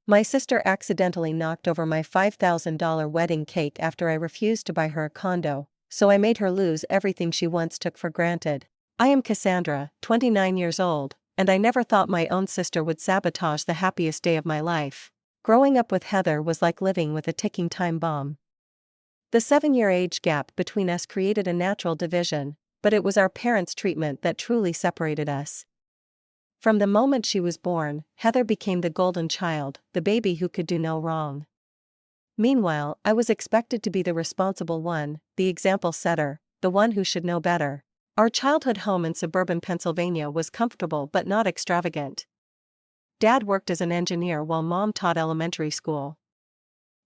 My sister accidentally knocked over my $5,000 wedding cake after I refused to buy her a condo, so I made her lose everything she once took for granted. I am Cassandra, 29 years old, and I never thought my own sister would sabotage the happiest day of my life. Growing up with Heather was like living with a ticking time bomb. The 7-year age gap between us created a natural division, but it was our parents' treatment that truly separated us. From the moment she was born, Heather became the golden child, the baby who could do no wrong. Meanwhile, I was expected to be the responsible one, the example setter, the one who should know better. Our childhood home in suburban Pennsylvania was comfortable but not extravagant. Dad worked as an engineer while Mom taught elementary school.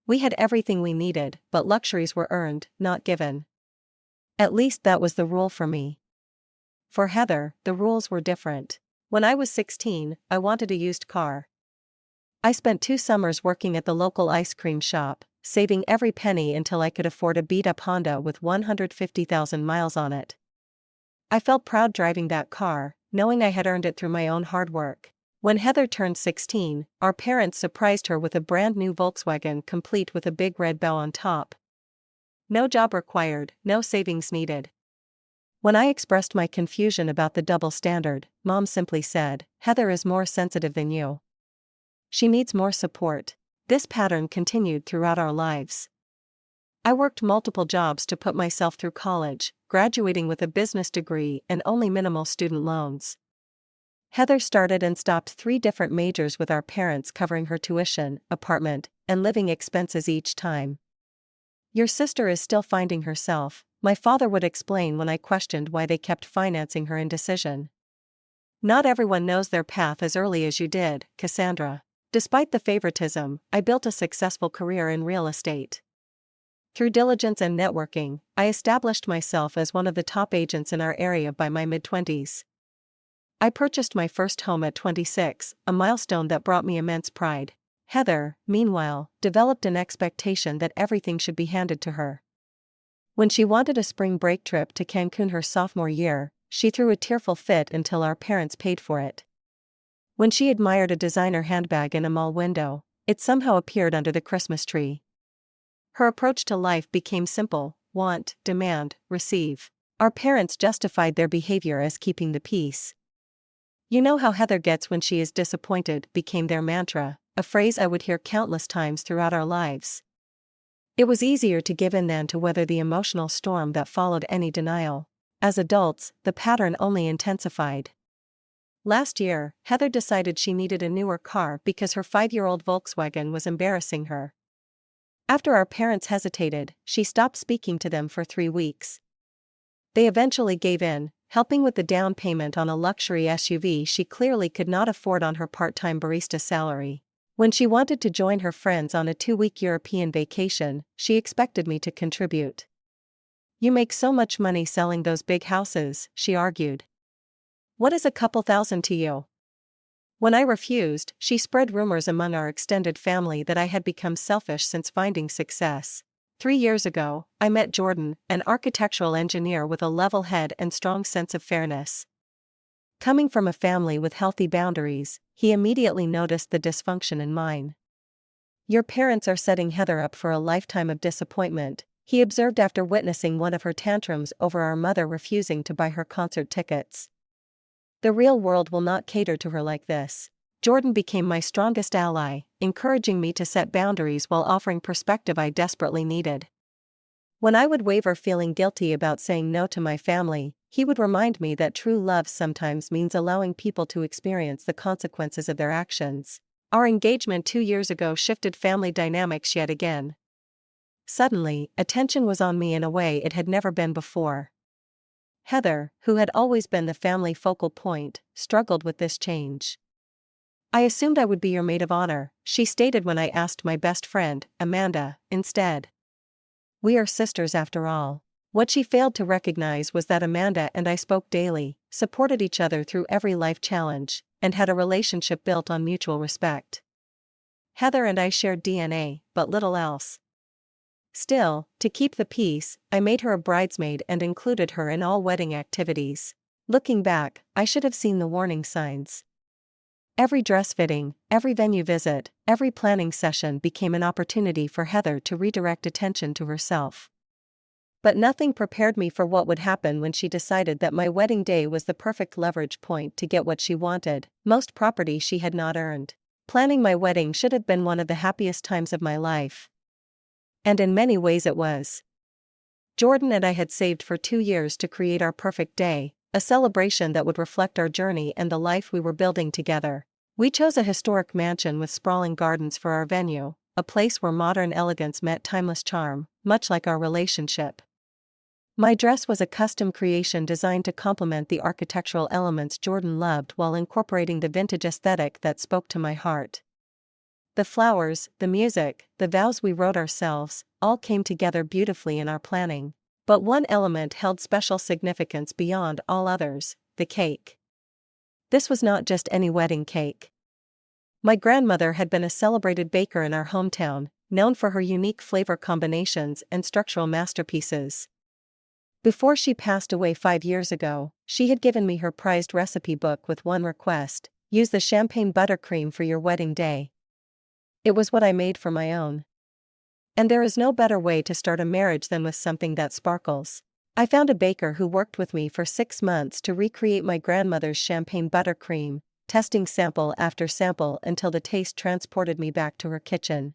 We had everything we needed, but luxuries were earned, not given. At least that was the rule for me. For Heather, the rules were different. When I was 16, I wanted a used car. I spent 2 summers working at the local ice cream shop, saving every penny until I could afford a beat-up Honda with 150,000 miles on it. I felt proud driving that car, knowing I had earned it through my own hard work. When Heather turned 16, our parents surprised her with a brand new Volkswagen complete with a big red bow on top. No job required, no savings needed. When I expressed my confusion about the double standard, Mom simply said, "Heather is more sensitive than you. She needs more support." This pattern continued throughout our lives. I worked multiple jobs to put myself through college, graduating with a business degree and only minimal student loans. Heather started and stopped 3 different majors with our parents covering her tuition, apartment, and living expenses each time. "Your sister is still finding herself," my father would explain when I questioned why they kept financing her indecision. "Not everyone knows their path as early as you did, Cassandra." Despite the favoritism, I built a successful career in real estate. Through diligence and networking, I established myself as one of the top agents in our area by my mid-20s. I purchased my first home at 26, a milestone that brought me immense pride. Heather, meanwhile, developed an expectation that everything should be handed to her. When she wanted a spring break trip to Cancun her sophomore year, she threw a tearful fit until our parents paid for it. When she admired a designer handbag in a mall window, it somehow appeared under the Christmas tree. Her approach to life became simple: want, demand, receive. Our parents justified their behavior as keeping the peace. "You know how Heather gets when she is disappointed," became their mantra, a phrase I would hear countless times throughout our lives. It was easier to give in than to weather the emotional storm that followed any denial. As adults, the pattern only intensified. Last year, Heather decided she needed a newer car because her 5-year-old Volkswagen was embarrassing her. After our parents hesitated, she stopped speaking to them for 3 weeks. They eventually gave in, helping with the down payment on a luxury SUV she clearly could not afford on her part-time barista salary. When she wanted to join her friends on a 2-week European vacation, she expected me to contribute. "You make so much money selling those big houses," she argued. "What is a couple thousand to you?" When I refused, she spread rumors among our extended family that I had become selfish since finding success. 3 years ago, I met Jordan, an architectural engineer with a level head and strong sense of fairness. Coming from a family with healthy boundaries, he immediately noticed the dysfunction in mine. "Your parents are setting Heather up for a lifetime of disappointment," he observed after witnessing one of her tantrums over our mother refusing to buy her concert tickets. "The real world will not cater to her like this." Jordan became my strongest ally, encouraging me to set boundaries while offering perspective I desperately needed. When I would waver feeling guilty about saying no to my family, he would remind me that true love sometimes means allowing people to experience the consequences of their actions. Our engagement 2 years ago shifted family dynamics yet again. Suddenly, attention was on me in a way it had never been before. Heather, who had always been the family focal point, struggled with this change. "I assumed I would be your maid of honor," she stated when I asked my best friend, Amanda, instead. "We are sisters after all." What she failed to recognize was that Amanda and I spoke daily, supported each other through every life challenge, and had a relationship built on mutual respect. Heather and I shared DNA, but little else. Still, to keep the peace, I made her a bridesmaid and included her in all wedding activities. Looking back, I should have seen the warning signs. Every dress fitting, every venue visit, every planning session became an opportunity for Heather to redirect attention to herself. But nothing prepared me for what would happen when she decided that my wedding day was the perfect leverage point to get what she wanted, most property she had not earned. Planning my wedding should have been one of the happiest times of my life. And in many ways it was. Jordan and I had saved for 2 years to create our perfect day, a celebration that would reflect our journey and the life we were building together. We chose a historic mansion with sprawling gardens for our venue, a place where modern elegance met timeless charm, much like our relationship. My dress was a custom creation designed to complement the architectural elements Jordan loved while incorporating the vintage aesthetic that spoke to my heart. The flowers, the music, the vows we wrote ourselves, all came together beautifully in our planning. But one element held special significance beyond all others: the cake. This was not just any wedding cake. My grandmother had been a celebrated baker in our hometown, known for her unique flavor combinations and structural masterpieces. Before she passed away 5 years ago, she had given me her prized recipe book with one request: use the champagne buttercream for your wedding day. It was what I made for my own. And there is no better way to start a marriage than with something that sparkles. I found a baker who worked with me for 6 months to recreate my grandmother's champagne buttercream, testing sample after sample until the taste transported me back to her kitchen.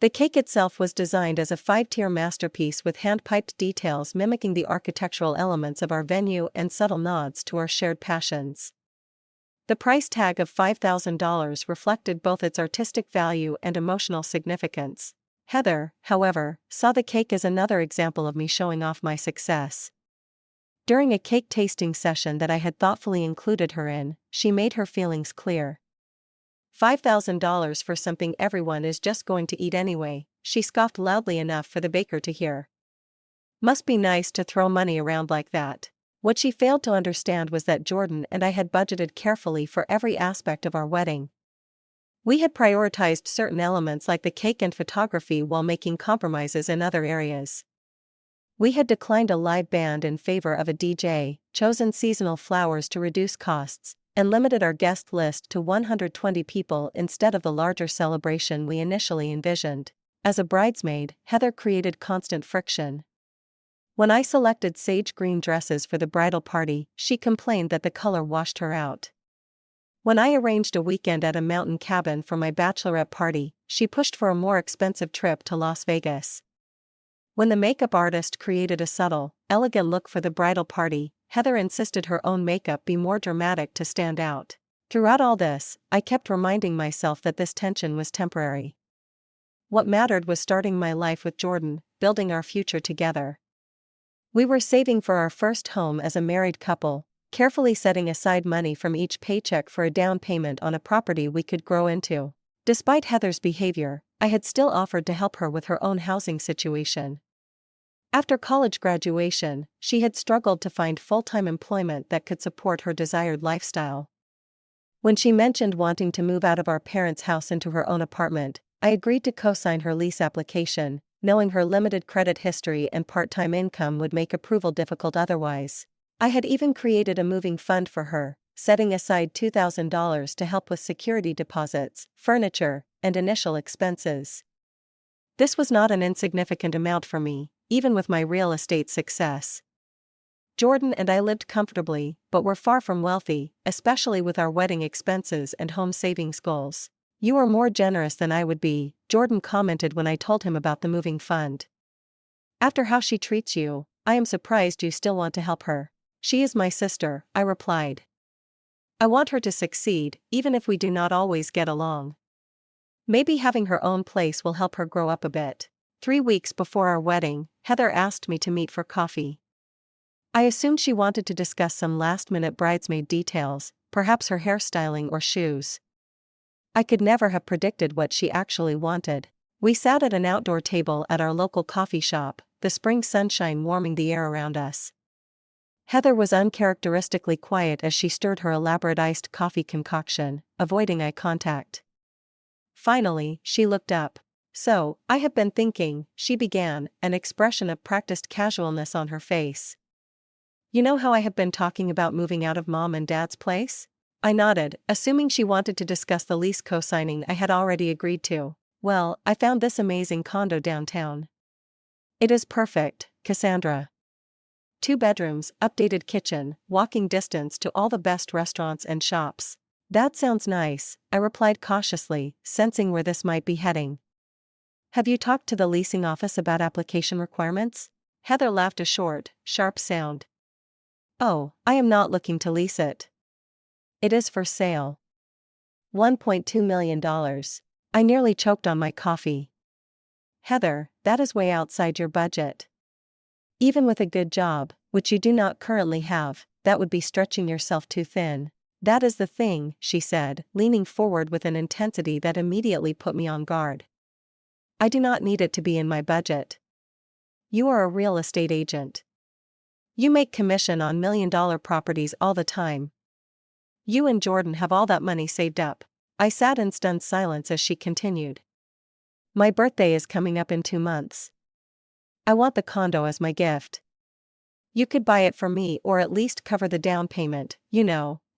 The cake itself was designed as a 5-tier masterpiece with hand-piped details mimicking the architectural elements of our venue and subtle nods to our shared passions. The price tag of $5,000 reflected both its artistic value and emotional significance. Heather, however, saw the cake as another example of me showing off my success. During a cake tasting session that I had thoughtfully included her in, she made her feelings clear. $5,000 for something everyone is just going to eat anyway, she scoffed loudly enough for the baker to hear. Must be nice to throw money around like that. What she failed to understand was that Jordan and I had budgeted carefully for every aspect of our wedding. We had prioritized certain elements like the cake and photography while making compromises in other areas. We had declined a live band in favor of a DJ, chosen seasonal flowers to reduce costs, and limited our guest list to 120 people instead of the larger celebration we initially envisioned. As a bridesmaid, Heather created constant friction. When I selected sage green dresses for the bridal party, she complained that the color washed her out. When I arranged a weekend at a mountain cabin for my bachelorette party, she pushed for a more expensive trip to Las Vegas. When the makeup artist created a subtle, elegant look for the bridal party, Heather insisted her own makeup be more dramatic to stand out. Throughout all this, I kept reminding myself that this tension was temporary. What mattered was starting my life with Jordan, building our future together. We were saving for our first home as a married couple, carefully setting aside money from each paycheck for a down payment on a property we could grow into. Despite Heather's behavior, I had still offered to help her with her own housing situation. After college graduation, she had struggled to find full-time employment that could support her desired lifestyle. When she mentioned wanting to move out of our parents' house into her own apartment, I agreed to co-sign her lease application, knowing her limited credit history and part-time income would make approval difficult otherwise. I had even created a moving fund for her, setting aside $2,000 to help with security deposits, furniture, and initial expenses. This was not an insignificant amount for me, even with my real estate success. Jordan and I lived comfortably, but were far from wealthy, especially with our wedding expenses and home savings goals. "You are more generous than I would be," Jordan commented when I told him about the moving fund. "After how she treats you, I am surprised you still want to help her." "She is my sister," I replied. "I want her to succeed, even if we do not always get along. Maybe having her own place will help her grow up a bit." 3 weeks before our wedding, Heather asked me to meet for coffee. I assumed she wanted to discuss some last-minute bridesmaid details, perhaps her hairstyling or shoes. I could never have predicted what she actually wanted. We sat at an outdoor table at our local coffee shop, the spring sunshine warming the air around us. Heather was uncharacteristically quiet as she stirred her elaborate iced coffee concoction, avoiding eye contact. Finally, she looked up. "So, I have been thinking," she began, an expression of practiced casualness on her face. "You know how I have been talking about moving out of Mom and Dad's place? I nodded, assuming she wanted to discuss the lease co-signing I had already agreed to. Well, I found this amazing condo downtown. It is perfect, Cassandra. 2 bedrooms, updated kitchen, walking distance to all the best restaurants and shops. That sounds nice, I replied cautiously, sensing where this might be heading. Have you talked to the leasing office about application requirements? Heather laughed a short, sharp sound. Oh, I am not looking to lease it. It is for sale. $1.2 million. I nearly choked on my coffee. Heather, that is way outside your budget. Even with a good job, which you do not currently have, that would be stretching yourself too thin. That is the thing, she said, leaning forward with an intensity that immediately put me on guard. I do not need it to be in my budget. You are a real estate agent. You make commission on million-dollar properties all the time. You and Jordan have all that money saved up. I sat in stunned silence as she continued. My birthday is coming up in 2 months. I want the condo as my gift. You could buy it for me or at least cover the down payment,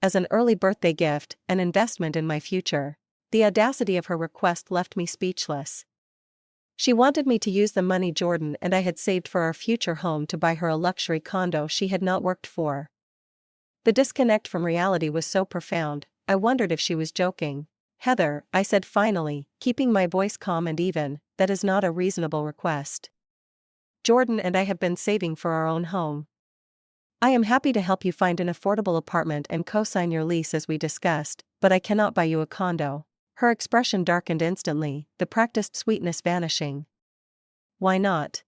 as an early birthday gift, an investment in my future. The audacity of her request left me speechless. She wanted me to use the money Jordan and I had saved for our future home to buy her a luxury condo she had not worked for. The disconnect from reality was so profound, I wondered if she was joking. Heather, I said finally, keeping my voice calm and even, that is not a reasonable request. Jordan and I have been saving for our own home. I am happy to help you find an affordable apartment and co-sign your lease as we discussed, but I cannot buy you a condo. Her expression darkened instantly, the practiced sweetness vanishing. Why not?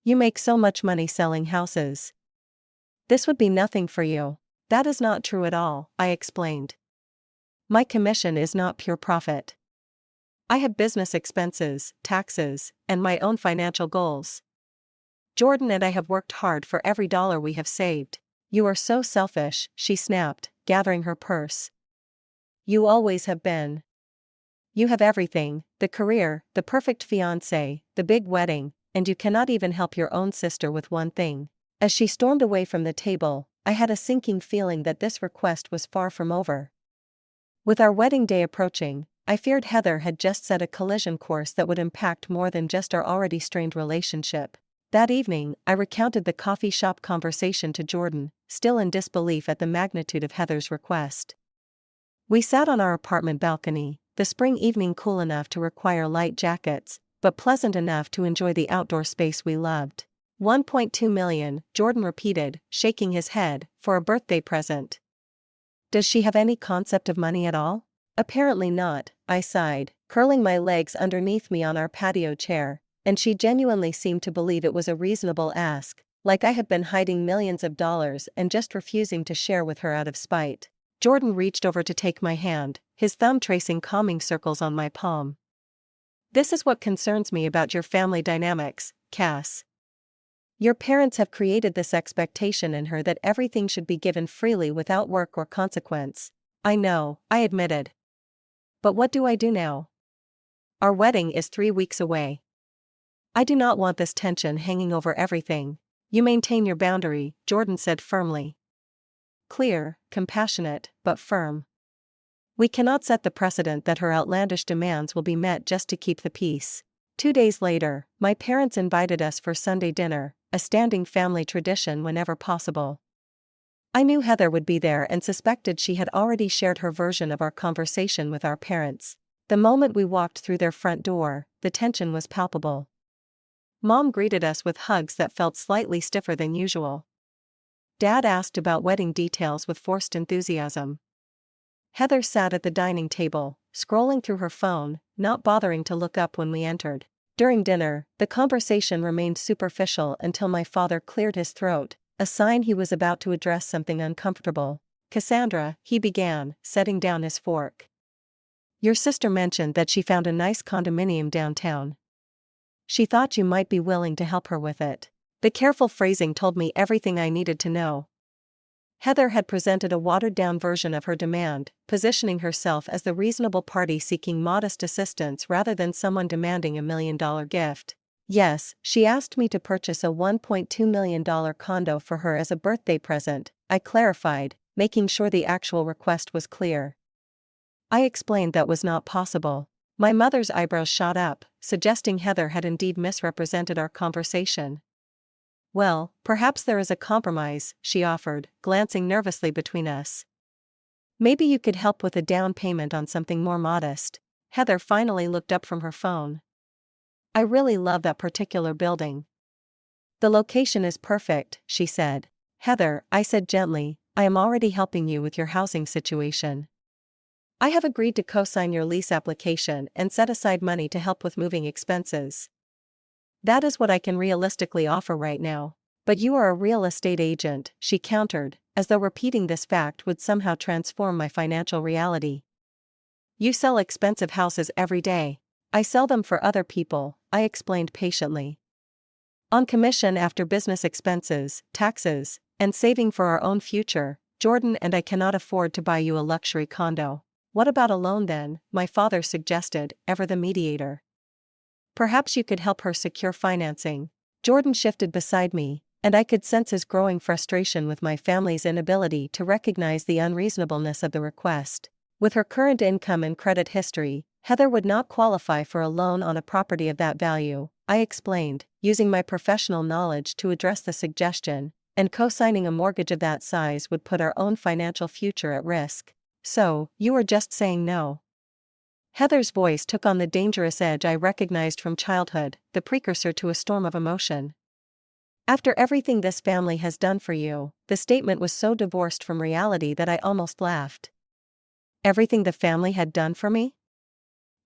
You make so much money selling houses. This would be nothing for you. That is not true at all, I explained. My commission is not pure profit. I have business expenses, taxes, and my own financial goals. Jordan and I have worked hard for every dollar we have saved. You are so selfish, she snapped, gathering her purse. You always have been. You have everything, the career, the perfect fiancé, the big wedding, and you cannot even help your own sister with one thing. As she stormed away from the table, I had a sinking feeling that this request was far from over. With our wedding day approaching, I feared Heather had just set a collision course that would impact more than just our already strained relationship. That evening, I recounted the coffee shop conversation to Jordan, still in disbelief at the magnitude of Heather's request. We sat on our apartment balcony, the spring evening cool enough to require light jackets, but pleasant enough to enjoy the outdoor space we loved. 1.2 million, Jordan repeated, shaking his head, for a birthday present. Does she have any concept of money at all? Apparently not, I sighed, curling my legs underneath me on our patio chair, and she genuinely seemed to believe it was a reasonable ask, like I had been hiding millions of dollars and just refusing to share with her out of spite. Jordan reached over to take my hand, his thumb tracing calming circles on my palm. This is what concerns me about your family dynamics, Cass. Your parents have created this expectation in her that everything should be given freely without work or consequence. I know, I admitted. But what do I do now? Our wedding is 3 weeks away. I do not want this tension hanging over everything. You maintain your boundary, Jordan said firmly. Clear, compassionate, but firm. We cannot set the precedent that her outlandish demands will be met just to keep the peace. 2 days later, my parents invited us for Sunday dinner, a standing family tradition whenever possible. I knew Heather would be there and suspected she had already shared her version of our conversation with our parents. The moment we walked through their front door, the tension was palpable. Mom greeted us with hugs that felt slightly stiffer than usual. Dad asked about wedding details with forced enthusiasm. Heather sat at the dining table, scrolling through her phone, not bothering to look up when we entered. During dinner, the conversation remained superficial until my father cleared his throat, a sign he was about to address something uncomfortable. Cassandra, he began, setting down his fork. Your sister mentioned that she found a nice condominium downtown. She thought you might be willing to help her with it. The careful phrasing told me everything I needed to know. Heather had presented a watered-down version of her demand, positioning herself as the reasonable party seeking modest assistance rather than someone demanding $1 million gift. Yes, she asked me to purchase a $1.2 million condo for her as a birthday present, I clarified, making sure the actual request was clear. I explained that was not possible. My mother's eyebrows shot up, suggesting Heather had indeed misrepresented our conversation. Well, perhaps there is a compromise, she offered, glancing nervously between us. Maybe you could help with a down payment on something more modest. Heather finally looked up from her phone. I really love that particular building. The location is perfect, she said. Heather, I said gently, I am already helping you with your housing situation. I have agreed to co-sign your lease application and set aside money to help with moving expenses. That is what I can realistically offer right now. But you are a real estate agent, she countered, as though repeating this fact would somehow transform my financial reality. You sell expensive houses every day. I sell them for other people, I explained patiently. On commission after business expenses, taxes, and saving for our own future, Jordan and I cannot afford to buy you a luxury condo. What about a loan then? My father suggested, ever the mediator. Perhaps you could help her secure financing. Jordan shifted beside me, and I could sense his growing frustration with my family's inability to recognize the unreasonableness of the request. With her current income and credit history, Heather would not qualify for a loan on a property of that value, I explained, using my professional knowledge to address the suggestion, and co-signing a mortgage of that size would put our own financial future at risk. So, you are just saying no? Heather's voice took on the dangerous edge I recognized from childhood, the precursor to a storm of emotion. After everything this family has done for you, the statement was so divorced from reality that I almost laughed. Everything the family had done for me?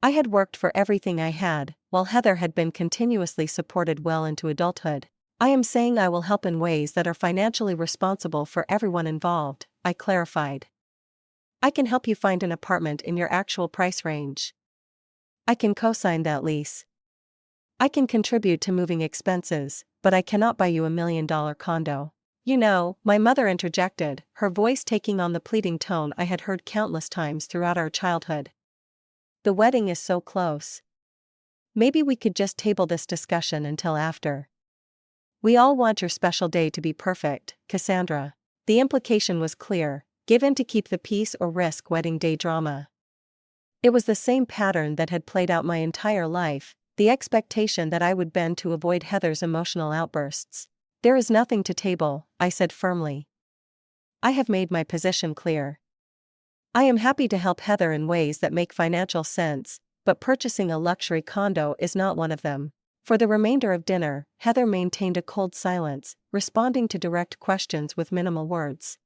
I had worked for everything I had, while Heather had been continuously supported well into adulthood. I am saying I will help in ways that are financially responsible for everyone involved, I clarified. I can help you find an apartment in your actual price range. I can co-sign that lease. I can contribute to moving expenses, but I cannot buy you $1 million condo. You know, my mother interjected, her voice taking on the pleading tone I had heard countless times throughout our childhood. The wedding is so close. Maybe we could just table this discussion until after. We all want your special day to be perfect, Cassandra. The implication was clear, given to keep the peace or risk wedding day drama. It was the same pattern that had played out my entire life, the expectation that I would bend to avoid Heather's emotional outbursts. There is nothing to table, I said firmly. I have made my position clear. I am happy to help Heather in ways that make financial sense, but purchasing a luxury condo is not one of them. For the remainder of dinner, Heather maintained a cold silence, responding to direct questions with minimal words.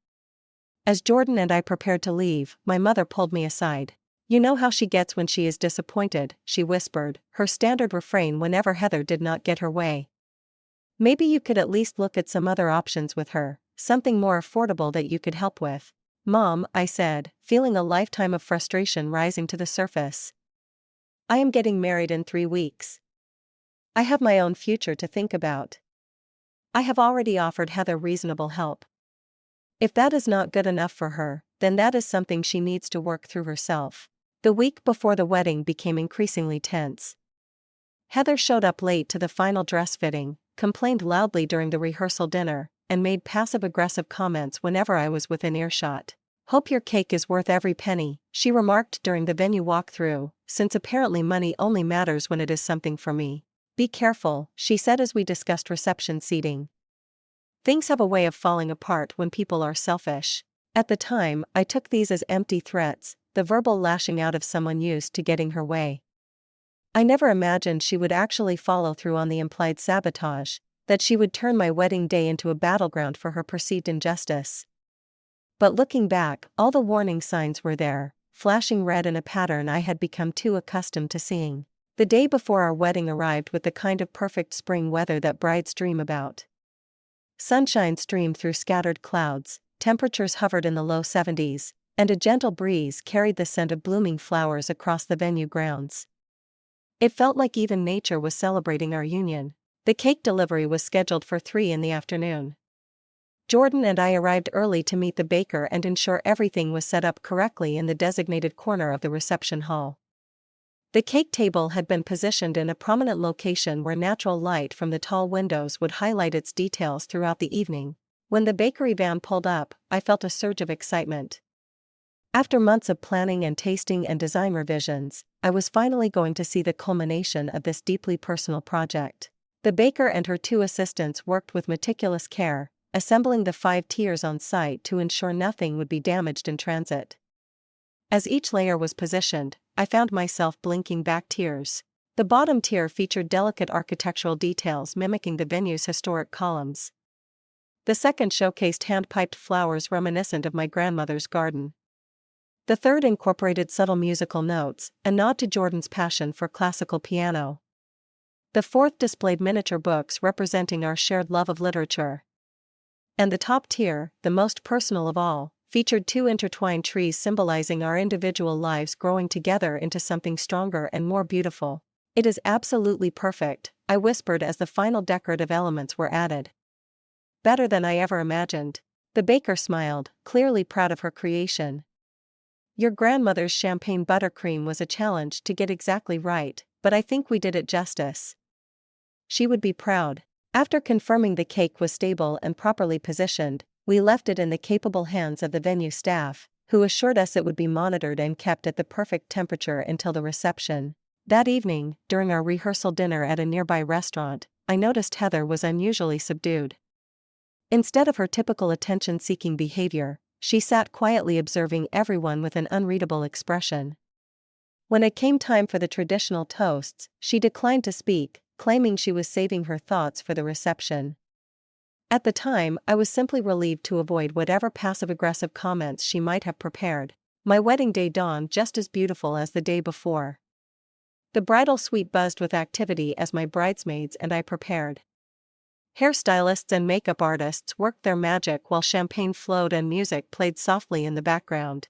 As Jordan and I prepared to leave, my mother pulled me aside. You know how she gets when she is disappointed, she whispered, her standard refrain whenever Heather did not get her way. Maybe you could at least look at some other options with her, something more affordable that you could help with. Mom, I said, feeling a lifetime of frustration rising to the surface. I am getting married in 3 weeks. I have my own future to think about. I have already offered Heather reasonable help. If that is not good enough for her, then that is something she needs to work through herself. The week before the wedding became increasingly tense. Heather showed up late to the final dress fitting, complained loudly during the rehearsal dinner, and made passive-aggressive comments whenever I was within earshot. Hope your cake is worth every penny, she remarked during the venue walkthrough, since apparently money only matters when it is something for me. Be careful, she said as we discussed reception seating. Things have a way of falling apart when people are selfish. At the time, I took these as empty threats, the verbal lashing out of someone used to getting her way. I never imagined she would actually follow through on the implied sabotage, that she would turn my wedding day into a battleground for her perceived injustice. But looking back, all the warning signs were there, flashing red in a pattern I had become too accustomed to seeing. The day before our wedding arrived with the kind of perfect spring weather that brides dream about. Sunshine streamed through scattered clouds, temperatures hovered in the low 70s, and a gentle breeze carried the scent of blooming flowers across the venue grounds. It felt like even nature was celebrating our union. The cake delivery was scheduled for 3 in the afternoon. Jordan and I arrived early to meet the baker and ensure everything was set up correctly in the designated corner of the reception hall. The cake table had been positioned in a prominent location where natural light from the tall windows would highlight its details throughout the evening. When the bakery van pulled up, I felt a surge of excitement. After months of planning and tasting and design revisions, I was finally going to see the culmination of this deeply personal project. The baker and her 2 assistants worked with meticulous care, assembling the 5 tiers on site to ensure nothing would be damaged in transit. As each layer was positioned, I found myself blinking back tears. The bottom tier featured delicate architectural details mimicking the venue's historic columns. The second showcased hand-piped flowers reminiscent of my grandmother's garden. The third incorporated subtle musical notes, a nod to Jordan's passion for classical piano. The fourth displayed miniature books representing our shared love of literature. And the top tier, the most personal of all, featured 2 intertwined trees symbolizing our individual lives growing together into something stronger and more beautiful. "It is absolutely perfect," I whispered as the final decorative elements were added. "Better than I ever imagined." The baker smiled, clearly proud of her creation. "Your grandmother's champagne buttercream was a challenge to get exactly right, but I think we did it justice. She would be proud." After confirming the cake was stable and properly positioned, we left it in the capable hands of the venue staff, who assured us it would be monitored and kept at the perfect temperature until the reception. That evening, during our rehearsal dinner at a nearby restaurant, I noticed Heather was unusually subdued. Instead of her typical attention-seeking behavior, she sat quietly observing everyone with an unreadable expression. When it came time for the traditional toasts, she declined to speak, claiming she was saving her thoughts for the reception. At the time, I was simply relieved to avoid whatever passive-aggressive comments she might have prepared. My wedding day dawned just as beautiful as the day before. The bridal suite buzzed with activity as my bridesmaids and I prepared. Hairstylists and makeup artists worked their magic while champagne flowed and music played softly in the background.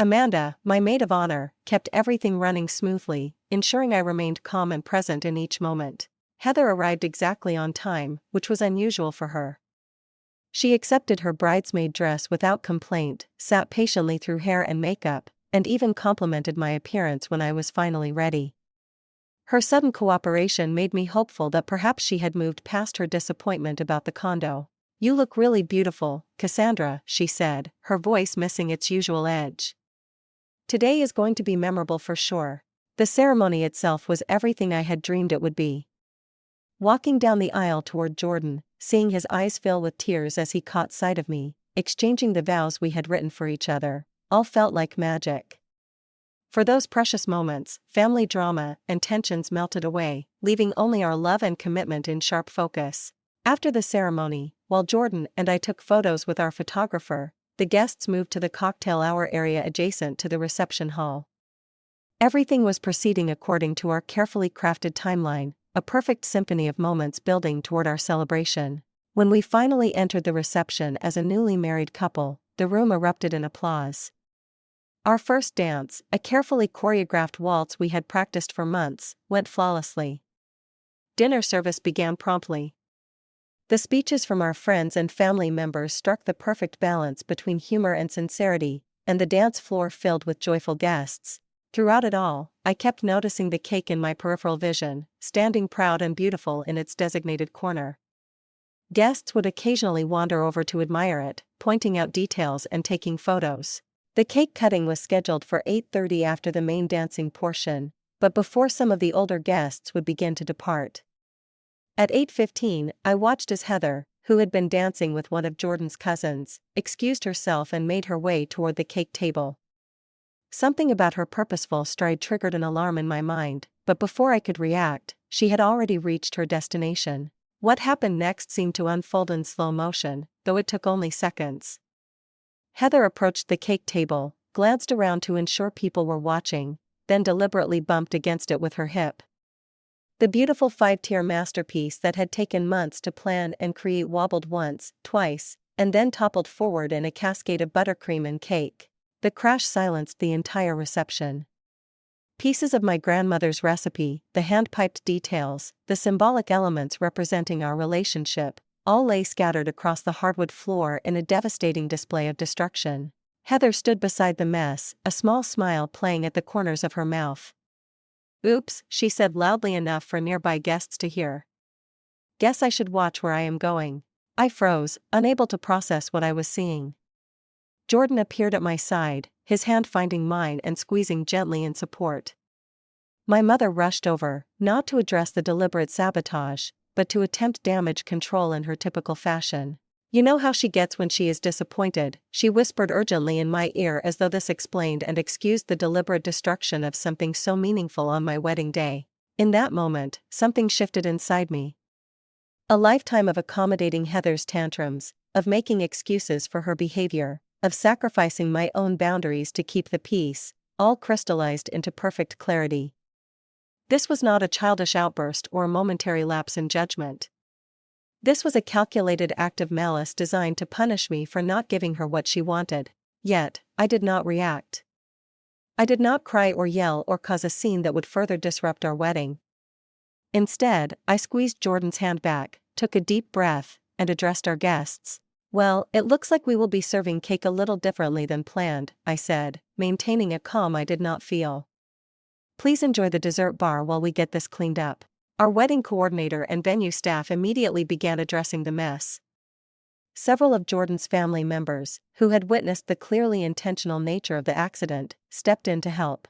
Amanda, my maid of honor, kept everything running smoothly, ensuring I remained calm and present in each moment. Heather arrived exactly on time, which was unusual for her. She accepted her bridesmaid dress without complaint, sat patiently through hair and makeup, and even complimented my appearance when I was finally ready. Her sudden cooperation made me hopeful that perhaps she had moved past her disappointment about the condo. "You look really beautiful, Cassandra," she said, her voice missing its usual edge. "Today is going to be memorable for sure." The ceremony itself was everything I had dreamed it would be. Walking down the aisle toward Jordan, seeing his eyes fill with tears as he caught sight of me, exchanging the vows we had written for each other, all felt like magic. For those precious moments, family drama and tensions melted away, leaving only our love and commitment in sharp focus. After the ceremony, while Jordan and I took photos with our photographer, the guests moved to the cocktail hour area adjacent to the reception hall. Everything was proceeding according to our carefully crafted timeline, a perfect symphony of moments building toward our celebration. When we finally entered the reception as a newly married couple, the room erupted in applause. Our first dance, a carefully choreographed waltz we had practiced for months, went flawlessly. Dinner service began promptly. The speeches from our friends and family members struck the perfect balance between humor and sincerity, and the dance floor filled with joyful guests. Throughout it all, I kept noticing the cake in my peripheral vision, standing proud and beautiful in its designated corner. Guests would occasionally wander over to admire it, pointing out details and taking photos. The cake cutting was scheduled for 8:30 after the main dancing portion, but before some of the older guests would begin to depart. At 8:15, I watched as Heather, who had been dancing with one of Jordan's cousins, excused herself and made her way toward the cake table. Something about her purposeful stride triggered an alarm in my mind, but before I could react, she had already reached her destination. What happened next seemed to unfold in slow motion, though it took only seconds. Heather approached the cake table, glanced around to ensure people were watching, then deliberately bumped against it with her hip. The beautiful 5-tier masterpiece that had taken months to plan and create wobbled once, twice, and then toppled forward in a cascade of buttercream and cake. The crash silenced the entire reception. Pieces of my grandmother's recipe, the hand-piped details, the symbolic elements representing our relationship, all lay scattered across the hardwood floor in a devastating display of destruction. Heather stood beside the mess, a small smile playing at the corners of her mouth. "Oops," she said loudly enough for nearby guests to hear. "Guess I should watch where I am going." I froze, unable to process what I was seeing. Jordan appeared at my side, his hand finding mine and squeezing gently in support. My mother rushed over, not to address the deliberate sabotage, but to attempt damage control in her typical fashion. "You know how she gets when she is disappointed," she whispered urgently in my ear, as though this explained and excused the deliberate destruction of something so meaningful on my wedding day. In that moment, something shifted inside me. A lifetime of accommodating Heather's tantrums, of making excuses for her behavior, of sacrificing my own boundaries to keep the peace, all crystallized into perfect clarity. This was not a childish outburst or a momentary lapse in judgment. This was a calculated act of malice designed to punish me for not giving her what she wanted. Yet, I did not react. I did not cry or yell or cause a scene that would further disrupt our wedding. Instead, I squeezed Jordan's hand back, took a deep breath, and addressed our guests. "Well, it looks like we will be serving cake a little differently than planned," I said, maintaining a calm I did not feel. "Please enjoy the dessert bar while we get this cleaned up." Our wedding coordinator and venue staff immediately began addressing the mess. Several of Jordan's family members, who had witnessed the clearly intentional nature of the accident, stepped in to help.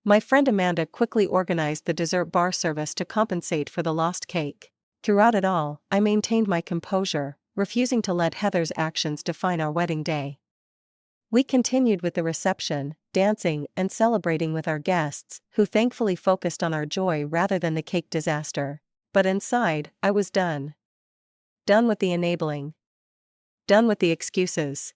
My friend Amanda quickly organized the dessert bar service to compensate for the lost cake. Throughout it all, I maintained my composure, refusing to let Heather's actions define our wedding day. We continued with the reception, dancing and celebrating with our guests, who thankfully focused on our joy rather than the cake disaster. But inside, I was done. Done with the enabling. Done with the excuses.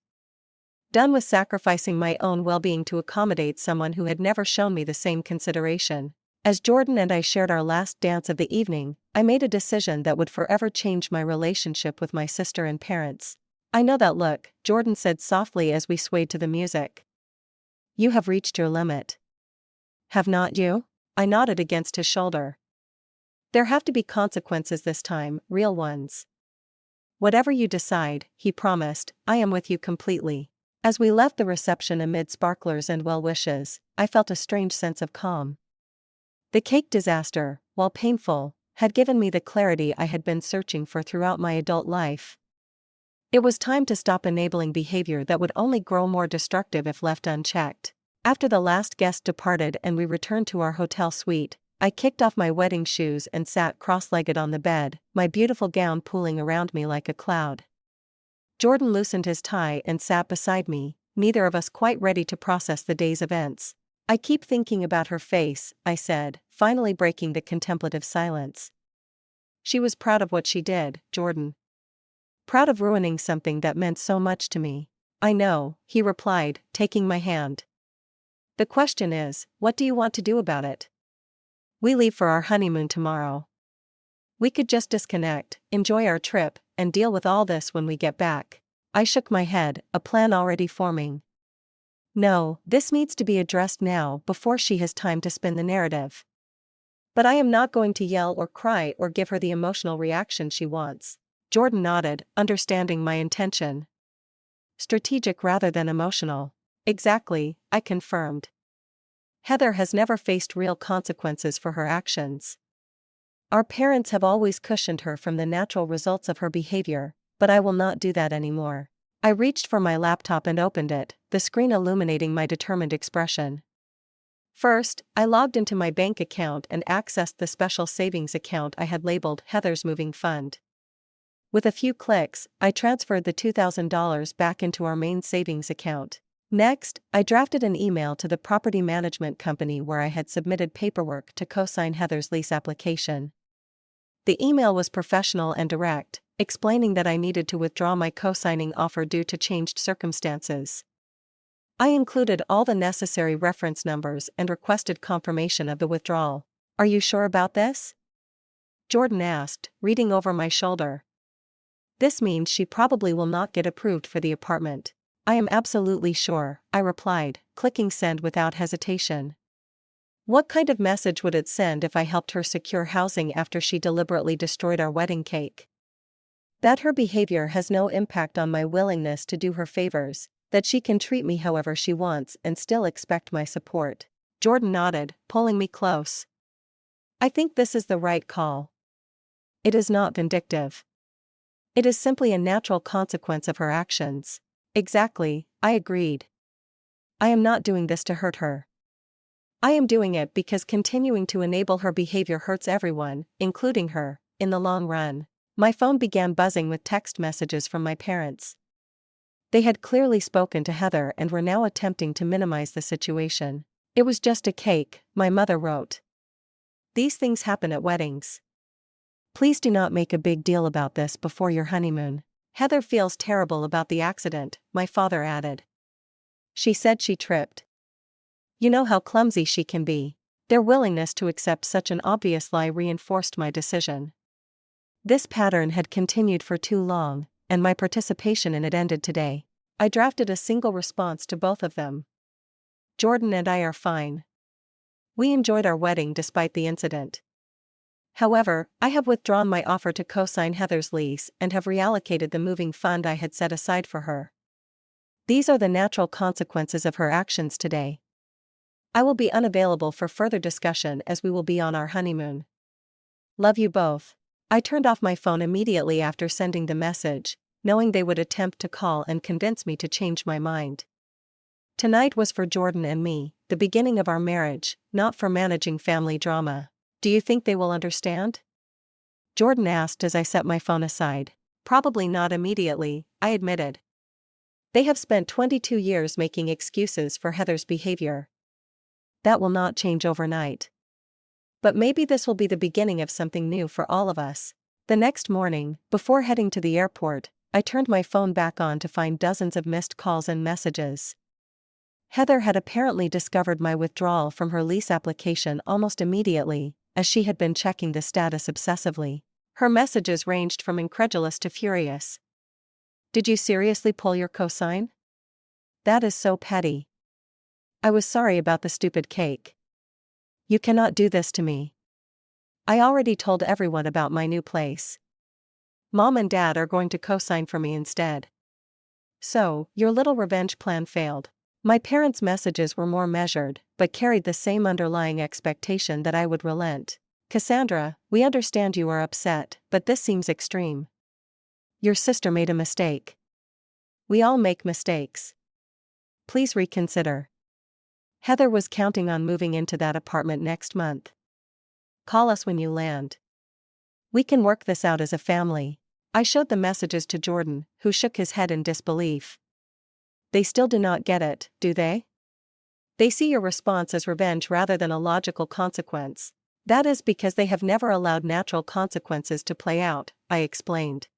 Done with sacrificing my own well-being to accommodate someone who had never shown me the same consideration. As Jordan and I shared our last dance of the evening, I made a decision that would forever change my relationship with my sister and parents. "I know that look," Jordan said softly as we swayed to the music. "You have reached your limit. Have not you?" I nodded against his shoulder. "There have to be consequences this time, real ones." "Whatever you decide," he promised, "I am with you completely." As we left the reception amid sparklers and well wishes, I felt a strange sense of calm. The cake disaster, while painful, had given me the clarity I had been searching for throughout my adult life. It was time to stop enabling behavior that would only grow more destructive if left unchecked. After the last guest departed and we returned to our hotel suite, I kicked off my wedding shoes and sat cross-legged on the bed, my beautiful gown pooling around me like a cloud. Jordan loosened his tie and sat beside me, neither of us quite ready to process the day's events. "I keep thinking about her face," I said, finally breaking the contemplative silence. "She was proud of what she did, Jordan. Proud of ruining something that meant so much to me." "I know," he replied, taking my hand. "The question is, what do you want to do about it? We leave for our honeymoon tomorrow. We could just disconnect, enjoy our trip, and deal with all this when we get back." I shook my head, a plan already forming. "No, this needs to be addressed now before she has time to spin the narrative." "But I am not going to yell or cry or give her the emotional reaction she wants." Jordan nodded, understanding my intention. "Strategic rather than emotional." "Exactly," I confirmed. "Heather has never faced real consequences for her actions. Our parents have always cushioned her from the natural results of her behavior, but I will not do that anymore." I reached for my laptop and opened it, the screen illuminating my determined expression. First, I logged into my bank account and accessed the special savings account I had labeled Heather's Moving Fund. With a few clicks, I transferred the $2,000 back into our main savings account. Next, I drafted an email to the property management company where I had submitted paperwork to co-sign Heather's lease application. The email was professional and direct, explaining that I needed to withdraw my co-signing offer due to changed circumstances. I included all the necessary reference numbers and requested confirmation of the withdrawal. "Are you sure about this?" Jordan asked, reading over my shoulder. "This means she probably will not get approved for the apartment." "I am absolutely sure," I replied, clicking send without hesitation. What kind of message would it send if I helped her secure housing after she deliberately destroyed our wedding cake? That her behavior has no impact on my willingness to do her favors, that she can treat me however she wants and still expect my support. Jordan nodded, pulling me close. "I think this is the right call. It is not vindictive. It is simply a natural consequence of her actions. Exactly, I agreed. I am not doing this to hurt her. I am doing it because continuing to enable her behavior hurts everyone, including her, in the long run. My phone began buzzing with text messages from my parents. They had clearly spoken to Heather and were now attempting to minimize the situation. It was just a cake, my mother wrote. These things happen at weddings. Please do not make a big deal about this before your honeymoon. Heather feels terrible about the accident, my father added. She said she tripped. You know how clumsy she can be. Their willingness to accept such an obvious lie reinforced my decision. This pattern had continued for too long, and my participation in it ended today. I drafted a single response to both of them. Jordan and I are fine. We enjoyed our wedding despite the incident. However, I have withdrawn my offer to co-sign Heather's lease and have reallocated the moving fund I had set aside for her. These are the natural consequences of her actions today. I will be unavailable for further discussion as we will be on our honeymoon. Love you both. I turned off my phone immediately after sending the message, knowing they would attempt to call and convince me to change my mind. Tonight was for Jordan and me, the beginning of our marriage, not for managing family drama. Do you think they will understand? Jordan asked as I set my phone aside. Probably not immediately, I admitted. They have spent 22 years making excuses for Heather's behavior. That will not change overnight. But maybe this will be the beginning of something new for all of us. The next morning, before heading to the airport, I turned my phone back on to find dozens of missed calls and messages. Heather had apparently discovered my withdrawal from her lease application almost immediately, as she had been checking the status obsessively. Her messages ranged from incredulous to furious. Did you seriously pull your cosign? That is so petty. I was sorry about the stupid cake. You cannot do this to me. I already told everyone about my new place. Mom and Dad are going to co-sign for me instead. So, your little revenge plan failed. My parents' messages were more measured, but carried the same underlying expectation that I would relent. Cassandra, we understand you are upset, but this seems extreme. Your sister made a mistake. We all make mistakes. Please reconsider. Heather was counting on moving into that apartment next month. Call us when you land. We can work this out as a family. I showed the messages to Jordan, who shook his head in disbelief. They still do not get it, do they? They see your response as revenge rather than a logical consequence. That is because they have never allowed natural consequences to play out, I explained.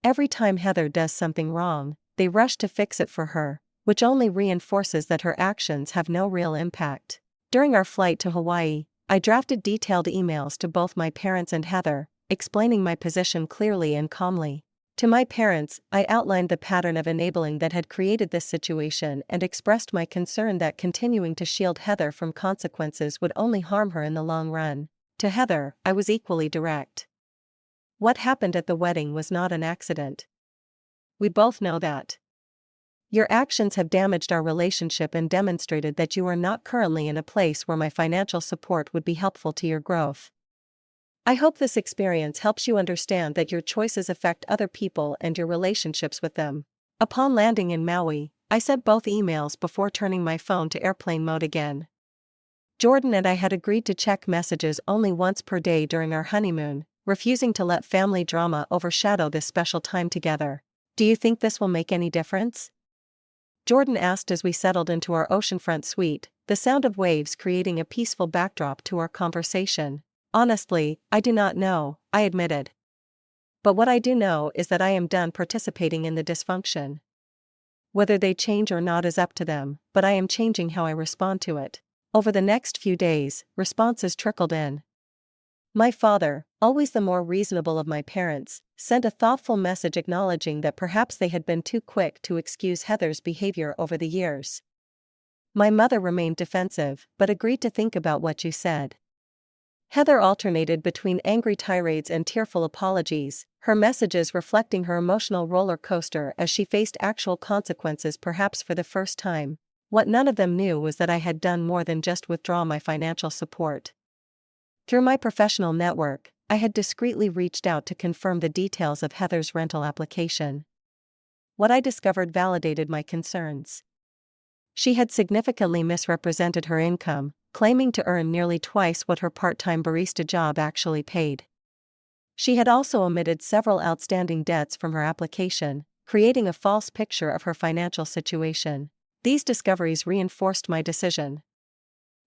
Every time Heather does something wrong, they rush to fix it for her, which only reinforces that her actions have no real impact. During our flight to Hawaii, I drafted detailed emails to both my parents and Heather, explaining my position clearly and calmly. To my parents, I outlined the pattern of enabling that had created this situation and expressed my concern that continuing to shield Heather from consequences would only harm her in the long run. To Heather, I was equally direct. What happened at the wedding was not an accident. We both know that. Your actions have damaged our relationship and demonstrated that you are not currently in a place where my financial support would be helpful to your growth. I hope this experience helps you understand that your choices affect other people and your relationships with them. Upon landing in Maui, I sent both emails before turning my phone to airplane mode again. Jordan and I had agreed to check messages only once per day during our honeymoon, refusing to let family drama overshadow this special time together. Do you think this will make any difference? Jordan asked as we settled into our oceanfront suite, the sound of waves creating a peaceful backdrop to our conversation. Honestly, I do not know, I admitted. But what I do know is that I am done participating in the dysfunction. Whether they change or not is up to them, but I am changing how I respond to it. Over the next few days, responses trickled in. My father, always the more reasonable of my parents, sent a thoughtful message acknowledging that perhaps they had been too quick to excuse Heather's behavior over the years. My mother remained defensive, but agreed to think about what you said. Heather alternated between angry tirades and tearful apologies, her messages reflecting her emotional roller coaster as she faced actual consequences perhaps for the first time. What none of them knew was that I had done more than just withdraw my financial support. Through my professional network, I had discreetly reached out to confirm the details of Heather's rental application. What I discovered validated my concerns. She had significantly misrepresented her income, claiming to earn nearly twice what her part-time barista job actually paid. She had also omitted several outstanding debts from her application, creating a false picture of her financial situation. These discoveries reinforced my decision.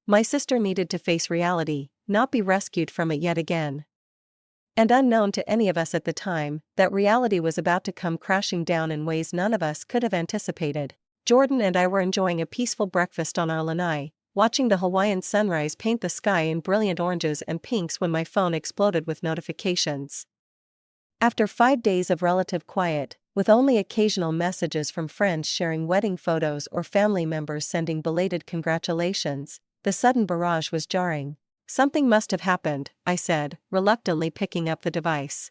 My sister needed to face reality, not be rescued from it yet again. And unknown to any of us at the time, that reality was about to come crashing down in ways none of us could have anticipated. Jordan and I were enjoying a peaceful breakfast on our lanai, watching the Hawaiian sunrise paint the sky in brilliant oranges and pinks when my phone exploded with notifications. After 5 days of relative quiet, with only occasional messages from friends sharing wedding photos or family members sending belated congratulations, the sudden barrage was jarring. Something must have happened, I said, reluctantly picking up the device.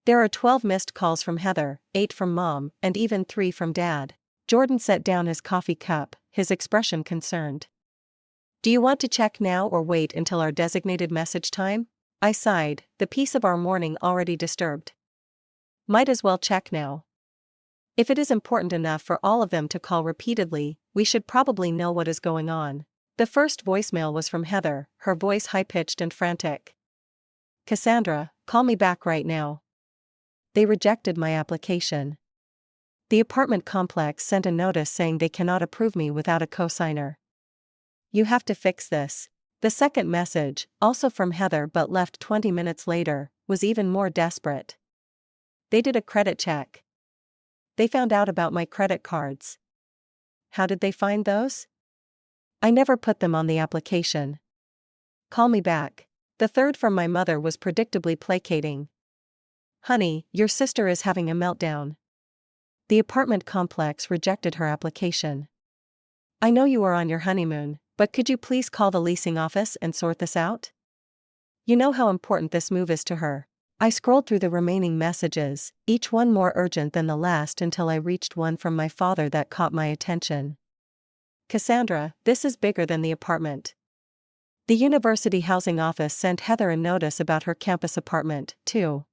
There are 12 missed calls from Heather, 8 from Mom, and even 3 from Dad. Jordan set down his coffee cup, his expression concerned. Do you want to check now or wait until our designated message time? I sighed, the peace of our morning already disturbed. Might as well check now. If it is important enough for all of them to call repeatedly, we should probably know what is going on. The first voicemail was from Heather, her voice high-pitched and frantic. Cassandra, call me back right now. They rejected my application. The apartment complex sent a notice saying they cannot approve me without a cosigner. You have to fix this. The second message, also from Heather but left 20 minutes later, was even more desperate. They did a credit check. They found out about my credit cards. How did they find those? I never put them on the application. Call me back. The third from my mother was predictably placating. Honey, your sister is having a meltdown. The apartment complex rejected her application. I know you are on your honeymoon, but could you please call the leasing office and sort this out? You know how important this move is to her. I scrolled through the remaining messages, each one more urgent than the last until I reached one from my father that caught my attention. Cassandra, this is bigger than the apartment. The university housing office sent Heather a notice about her campus apartment, too.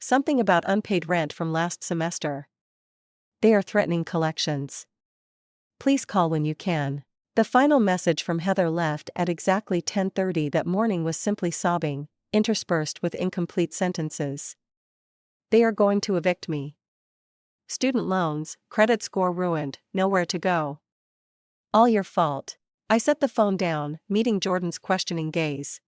Something about unpaid rent from last semester. They are threatening collections. Please call when you can. The final message from Heather left at exactly 10:30 that morning was simply sobbing, interspersed with incomplete sentences. They are going to evict me. Student loans, credit score ruined, nowhere to go. All your fault. I set the phone down, meeting Jordan's questioning gaze.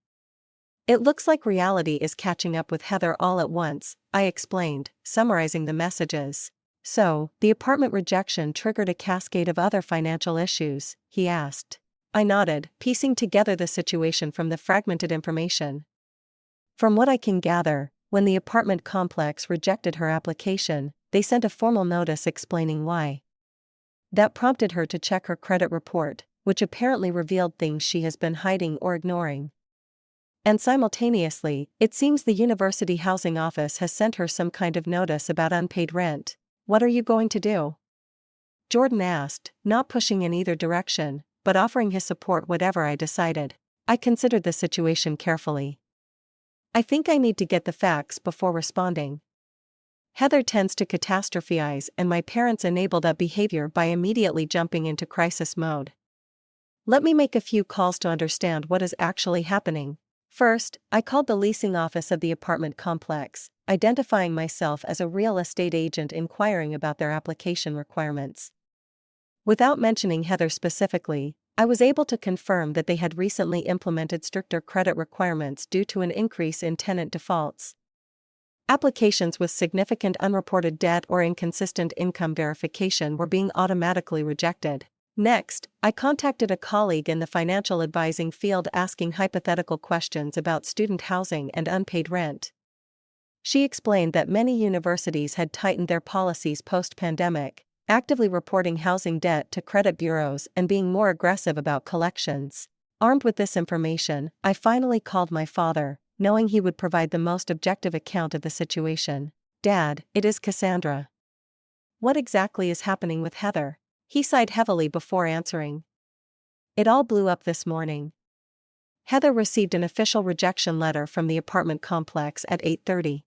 It looks like reality is catching up with Heather all at once, I explained, summarizing the messages. So, the apartment rejection triggered a cascade of other financial issues, he asked. I nodded, piecing together the situation from the fragmented information. From what I can gather, when the apartment complex rejected her application, they sent a formal notice explaining why. That prompted her to check her credit report, which apparently revealed things she has been hiding or ignoring. And simultaneously, it seems the university housing office has sent her some kind of notice about unpaid rent. What are you going to do? Jordan asked, not pushing in either direction, but offering his support whatever I decided. I considered the situation carefully. I think I need to get the facts before responding. Heather tends to catastrophize, and my parents enable that behavior by immediately jumping into crisis mode. Let me make a few calls to understand what is actually happening. First, I called the leasing office of the apartment complex, identifying myself as a real estate agent inquiring about their application requirements. Without mentioning Heather specifically, I was able to confirm that they had recently implemented stricter credit requirements due to an increase in tenant defaults. Applications with significant unreported debt or inconsistent income verification were being automatically rejected. Next, I contacted a colleague in the financial advising field asking hypothetical questions about student housing and unpaid rent. She explained that many universities had tightened their policies post-pandemic, actively reporting housing debt to credit bureaus and being more aggressive about collections. Armed with this information, I finally called my father, knowing he would provide the most objective account of the situation. Dad, it is Cassandra. What exactly is happening with Heather? He sighed heavily before answering. It all blew up this morning. Heather received an official rejection letter from the apartment complex at 8:30.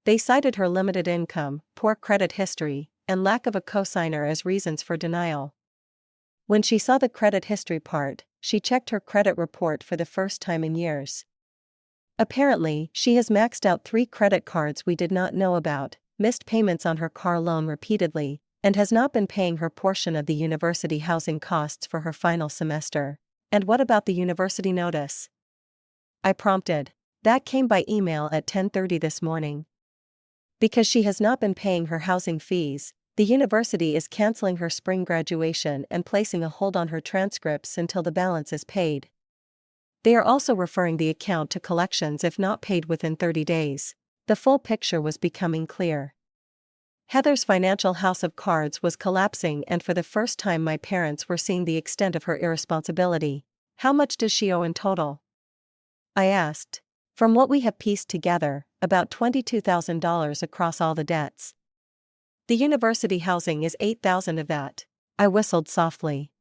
They cited her limited income, poor credit history, and lack of a cosigner as reasons for denial. When she saw the credit history part, she checked her credit report for the first time in years. Apparently, she has maxed out 3 credit cards we did not know about, missed payments on her car loan repeatedly, and has not been paying her portion of the university housing costs for her final semester. And what about the university notice? I prompted. That came by email at 10:30 this morning. Because she has not been paying her housing fees, the university is canceling her spring graduation and placing a hold on her transcripts until the balance is paid. They are also referring the account to collections if not paid within 30 days. The full picture was becoming clear. Heather's financial house of cards was collapsing, and for the first time my parents were seeing the extent of her irresponsibility. How much does she owe in total? I asked. From what we have pieced together, about $22,000 across all the debts. The university housing is $8,000 of that. I whistled softly.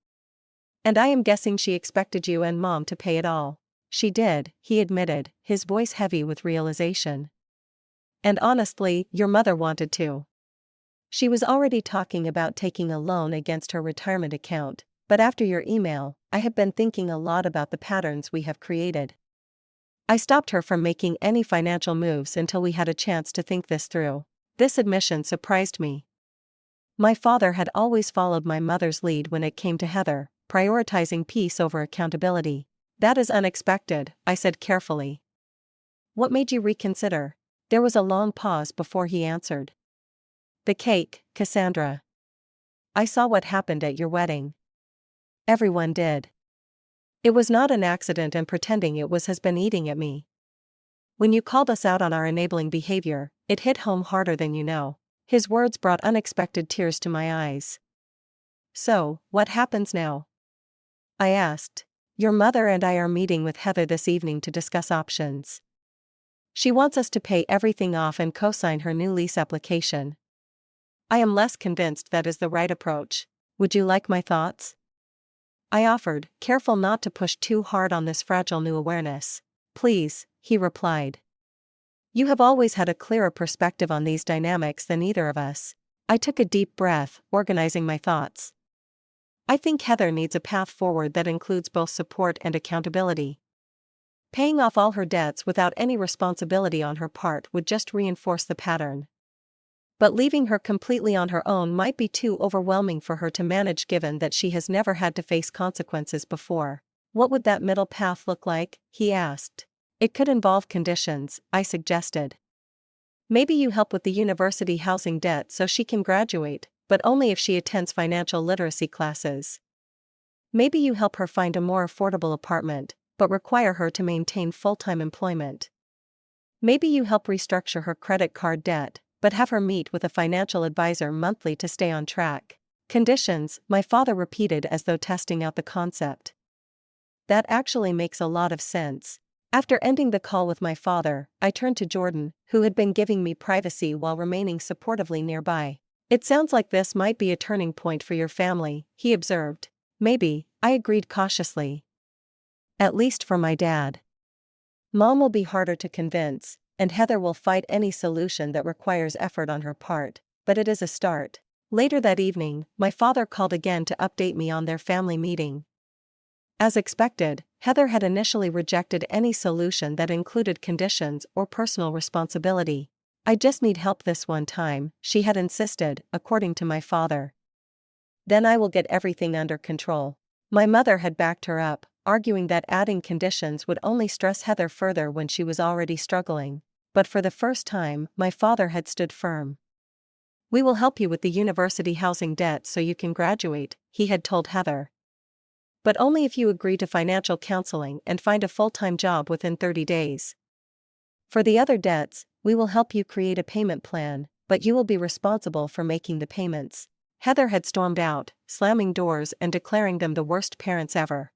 And I am guessing she expected you and Mom to pay it all. She did, he admitted, his voice heavy with realization. And honestly, your mother wanted to. She was already talking about taking a loan against her retirement account, but after your email, I have been thinking a lot about the patterns we have created. I stopped her from making any financial moves until we had a chance to think this through. This admission surprised me. My father had always followed my mother's lead when it came to Heather, prioritizing peace over accountability. That is unexpected, I said carefully. What made you reconsider? There was a long pause before he answered. The cake, Cassandra. I saw what happened at your wedding. Everyone did. It was not an accident, and pretending it was has been eating at me. When you called us out on our enabling behavior, it hit home harder than you know. His words brought unexpected tears to my eyes. So, what happens now? I asked. Your mother and I are meeting with Heather this evening to discuss options. She wants us to pay everything off and co-sign her new lease application. I am less convinced that is the right approach. Would you like my thoughts? I offered, careful not to push too hard on this fragile new awareness. Please, he replied. You have always had a clearer perspective on these dynamics than either of us. I took a deep breath, organizing my thoughts. I think Heather needs a path forward that includes both support and accountability. Paying off all her debts without any responsibility on her part would just reinforce the pattern. But leaving her completely on her own might be too overwhelming for her to manage, given that she has never had to face consequences before. What would that middle path look like? He asked. It could involve conditions, I suggested. Maybe you help with the university housing debt so she can graduate, but only if she attends financial literacy classes. Maybe you help her find a more affordable apartment, but require her to maintain full-time employment. Maybe you help restructure her credit card debt, but have her meet with a financial advisor monthly to stay on track. Conditions, my father repeated as though testing out the concept. That actually makes a lot of sense. After ending the call with my father, I turned to Jordan, who had been giving me privacy while remaining supportively nearby. It sounds like this might be a turning point for your family, he observed. Maybe, I agreed cautiously. At least for my dad. Mom will be harder to convince, and Heather will fight any solution that requires effort on her part, but it is a start. Later that evening, my father called again to update me on their family meeting. As expected, Heather had initially rejected any solution that included conditions or personal responsibility. I just need help this one time, she had insisted, according to my father. Then I will get everything under control. My mother had backed her up, arguing that adding conditions would only stress Heather further when she was already struggling. But for the first time, my father had stood firm. We will help you with the university housing debt so you can graduate, he had told Heather. But only if you agree to financial counseling and find a full-time job within 30 days. For the other debts, we will help you create a payment plan, but you will be responsible for making the payments. Heather had stormed out, slamming doors and declaring them the worst parents ever.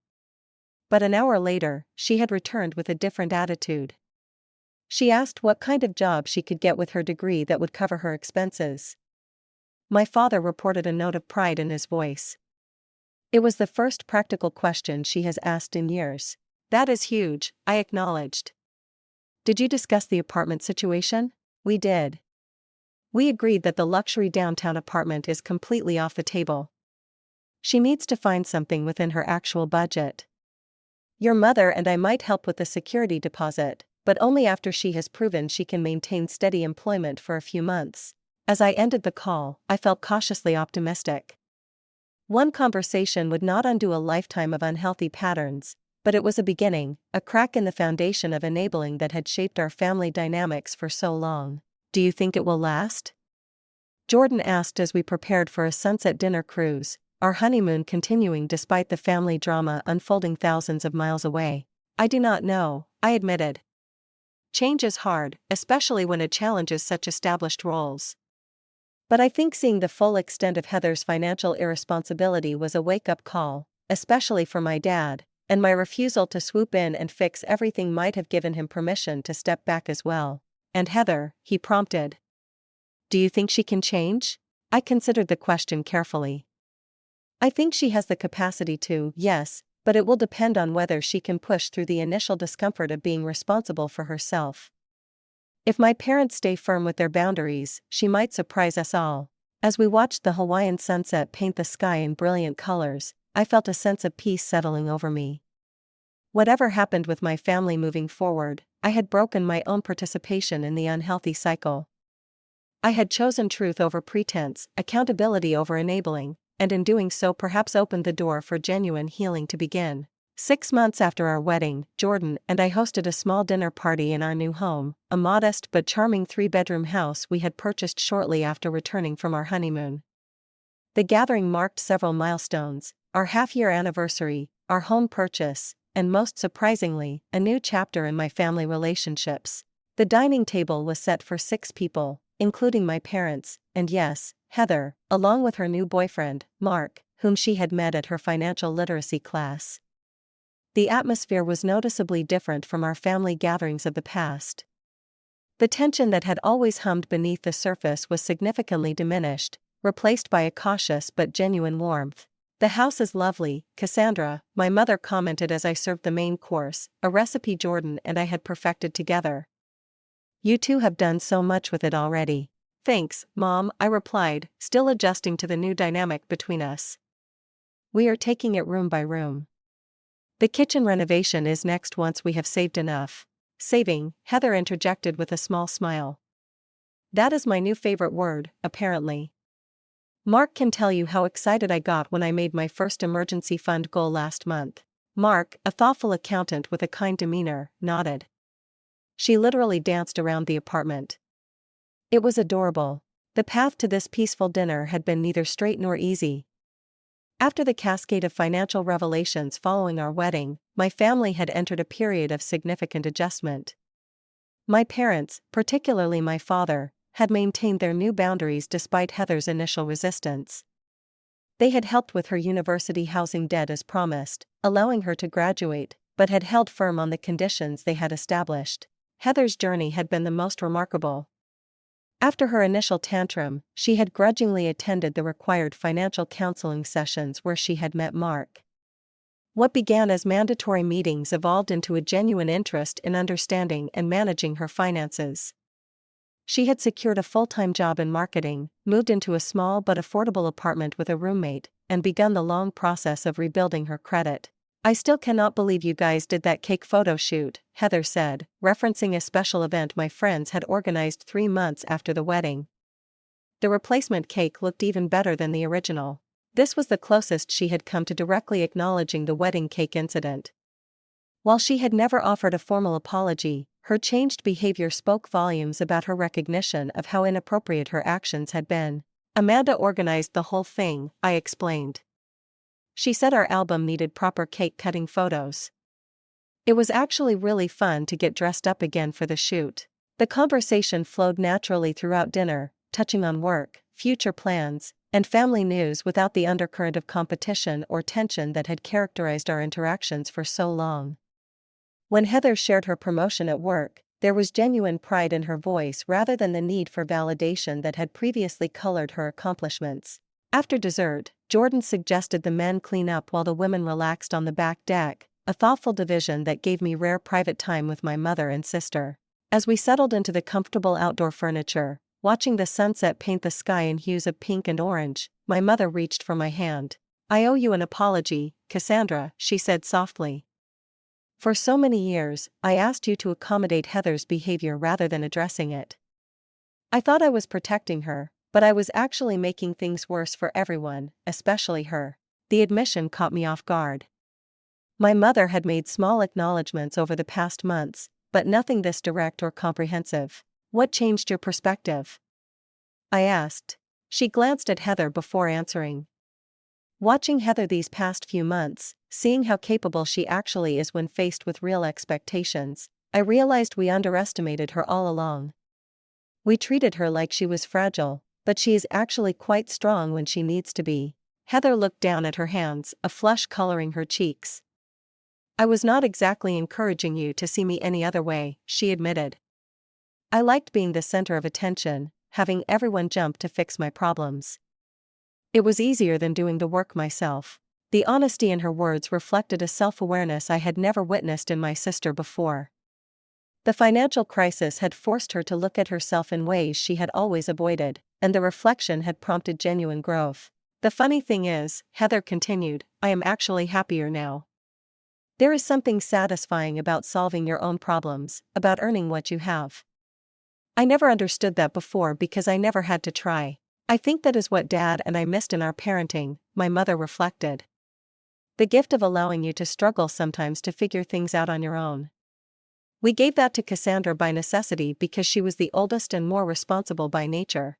But an hour later, she had returned with a different attitude. She asked what kind of job she could get with her degree that would cover her expenses. My father reported a note of pride in his voice. It was the first practical question she has asked in years. That is huge, I acknowledged. Did you discuss the apartment situation? We did. We agreed that the luxury downtown apartment is completely off the table. She needs to find something within her actual budget. Your mother and I might help with the security deposit, but only after she has proven she can maintain steady employment for a few months. As I ended the call, I felt cautiously optimistic. One conversation would not undo a lifetime of unhealthy patterns, but it was a beginning, a crack in the foundation of enabling that had shaped our family dynamics for so long. Do you think it will last? Jordan asked as we prepared for a sunset dinner cruise, our honeymoon continuing despite the family drama unfolding thousands of miles away. I do not know, I admitted. Change is hard, especially when it challenges such established roles. But I think seeing the full extent of Heather's financial irresponsibility was a wake-up call, especially for my dad, and my refusal to swoop in and fix everything might have given him permission to step back as well. And Heather, he prompted. Do you think she can change? I considered the question carefully. I think she has the capacity to, yes, but it will depend on whether she can push through the initial discomfort of being responsible for herself. If my parents stay firm with their boundaries, she might surprise us all. As we watched the Hawaiian sunset paint the sky in brilliant colors, I felt a sense of peace settling over me. Whatever happened with my family moving forward, I had broken my own participation in the unhealthy cycle. I had chosen truth over pretense, accountability over enabling, and in doing so perhaps opened the door for genuine healing to begin. 6 months after our wedding, Jordan and I hosted a small dinner party in our new home, a modest but charming 3-bedroom house we had purchased shortly after returning from our honeymoon. The gathering marked several milestones: our half-year anniversary, our home purchase, and most surprisingly, a new chapter in my family relationships. The dining table was set for 6 people, including my parents, and yes, Heather, along with her new boyfriend, Mark, whom she had met at her financial literacy class. The atmosphere was noticeably different from our family gatherings of the past. The tension that had always hummed beneath the surface was significantly diminished, replaced by a cautious but genuine warmth. The house is lovely, Cassandra, my mother commented as I served the main course, a recipe Jordan and I had perfected together. You two have done so much with it already. Thanks, Mom, I replied, still adjusting to the new dynamic between us. We are taking it room by room. The kitchen renovation is next once we have saved enough. Saving, Heather interjected with a small smile. That is my new favorite word, apparently. Mark can tell you how excited I got when I made my first emergency fund goal last month. Mark, a thoughtful accountant with a kind demeanor, nodded. She literally danced around the apartment. It was adorable. The path to this peaceful dinner had been neither straight nor easy. After the cascade of financial revelations following our wedding, my family had entered a period of significant adjustment. My parents, particularly my father, had maintained their new boundaries despite Heather's initial resistance. They had helped with her university housing debt as promised, allowing her to graduate, but had held firm on the conditions they had established. Heather's journey had been the most remarkable. After her initial tantrum, she had grudgingly attended the required financial counseling sessions where she had met Mark. What began as mandatory meetings evolved into a genuine interest in understanding and managing her finances. She had secured a full-time job in marketing, moved into a small but affordable apartment with a roommate, and begun the long process of rebuilding her credit. I still cannot believe you guys did that cake photo shoot, Heather said, referencing a special event my friends had organized 3 months after the wedding. The replacement cake looked even better than the original. This was the closest she had come to directly acknowledging the wedding cake incident. While she had never offered a formal apology, her changed behavior spoke volumes about her recognition of how inappropriate her actions had been. Amanda organized the whole thing, I explained. She said our album needed proper cake-cutting photos. It was actually really fun to get dressed up again for the shoot. The conversation flowed naturally throughout dinner, touching on work, future plans, and family news without the undercurrent of competition or tension that had characterized our interactions for so long. When Heather shared her promotion at work, there was genuine pride in her voice rather than the need for validation that had previously colored her accomplishments. After dessert, Jordan suggested the men clean up while the women relaxed on the back deck, a thoughtful division that gave me rare private time with my mother and sister. As we settled into the comfortable outdoor furniture, watching the sunset paint the sky in hues of pink and orange, my mother reached for my hand. "I owe you an apology, Cassandra," she said softly. "For so many years, I asked you to accommodate Heather's behavior rather than addressing it. I thought I was protecting her, but I was actually making things worse for everyone, especially her." The admission caught me off guard. My mother had made small acknowledgments over the past months, but nothing this direct or comprehensive. "What changed your perspective?" I asked. She glanced at Heather before answering. "Watching Heather these past few months, seeing how capable she actually is when faced with real expectations, I realized we underestimated her all along. We treated her like she was fragile, but she is actually quite strong when she needs to be." Heather looked down at her hands, a flush coloring her cheeks. "I was not exactly encouraging you to see me any other way," she admitted. "I liked being the center of attention, having everyone jump to fix my problems. It was easier than doing the work myself." The honesty in her words reflected a self-awareness I had never witnessed in my sister before. The financial crisis had forced her to look at herself in ways she had always avoided, and the reflection had prompted genuine growth. "The funny thing is," Heather continued, "I am actually happier now. There is something satisfying about solving your own problems, about earning what you have. I never understood that before because I never had to try. I think that is what Dad and I missed in our parenting," my mother reflected. "The gift of allowing you to struggle sometimes to figure things out on your own. We gave that to Cassandra by necessity because she was the oldest and more responsible by nature.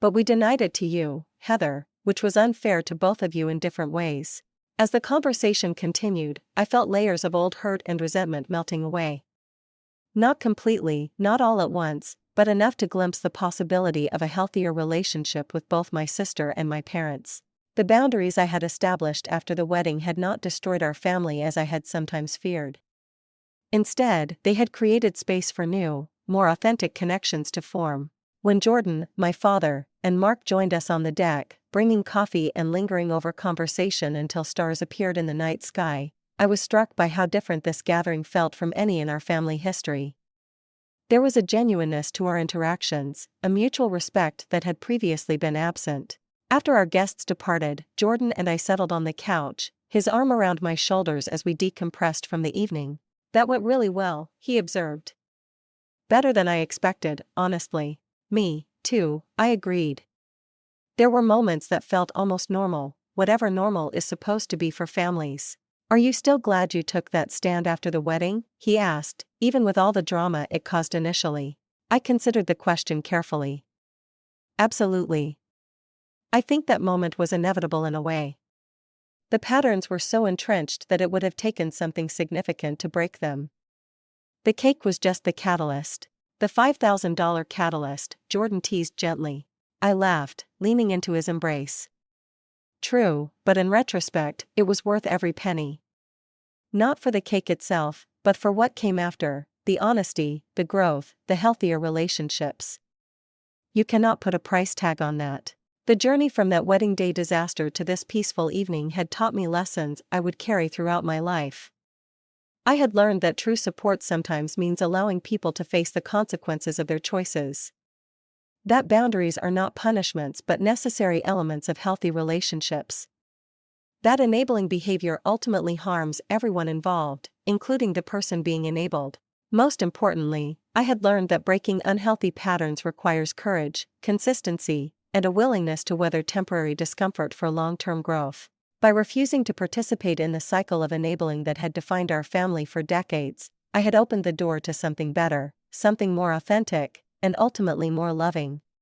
But we denied it to you, Heather, which was unfair to both of you in different ways." As the conversation continued, I felt layers of old hurt and resentment melting away. Not completely, not all at once, but enough to glimpse the possibility of a healthier relationship with both my sister and my parents. The boundaries I had established after the wedding had not destroyed our family as I had sometimes feared. Instead, they had created space for new, more authentic connections to form. When Jordan, my father, and Mark joined us on the deck, bringing coffee and lingering over conversation until stars appeared in the night sky, I was struck by how different this gathering felt from any in our family history. There was a genuineness to our interactions, a mutual respect that had previously been absent. After our guests departed, Jordan and I settled on the couch, his arm around my shoulders as we decompressed from the evening. "That went really well," he observed. "Better than I expected, honestly." "Me, too," I agreed. There were moments that felt almost normal, whatever normal is supposed to be for families. "Are you still glad you took that stand after the wedding?" he asked, even with all the drama it caused initially. I considered the question carefully. "Absolutely. I think that moment was inevitable in a way. The patterns were so entrenched that it would have taken something significant to break them. The cake was just the catalyst. The $5,000 catalyst," Jordan teased gently. I laughed, leaning into his embrace. True, but in retrospect, it was worth every penny. Not for the cake itself, but for what came after, the honesty, the growth, the healthier relationships. You cannot put a price tag on that. The journey from that wedding day disaster to this peaceful evening had taught me lessons I would carry throughout my life. I had learned that true support sometimes means allowing people to face the consequences of their choices. That boundaries are not punishments but necessary elements of healthy relationships. That enabling behavior ultimately harms everyone involved, including the person being enabled. Most importantly, I had learned that breaking unhealthy patterns requires courage, consistency, and a willingness to weather temporary discomfort for long-term growth. By refusing to participate in the cycle of enabling that had defined our family for decades, I had opened the door to something better, something more authentic, and ultimately more loving.